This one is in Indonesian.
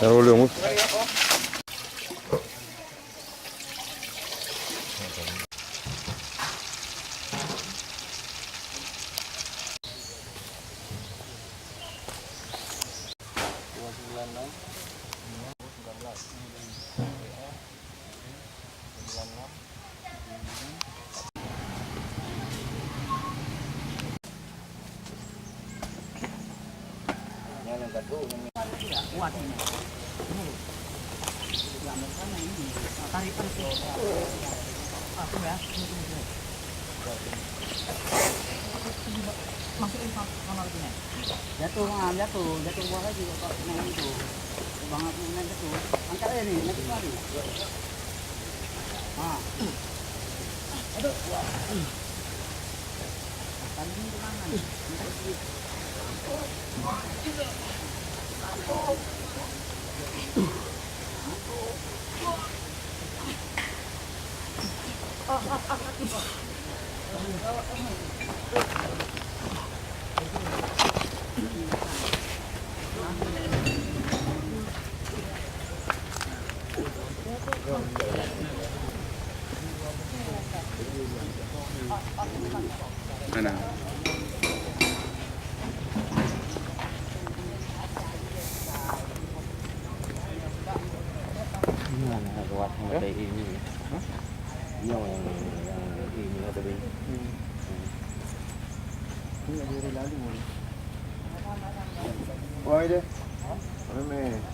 Taruh dulu, Mus. Jatuh, jatuh buah lagi kok main itu. Banget main jatuh. Angkat aja nih, nanti lari. Ah. Aduh. Tadi ini tangan. Mana? Mana kuat kayak ini? Iya yang ini ada di. Ini ada lalu. Wah, ini. Mana?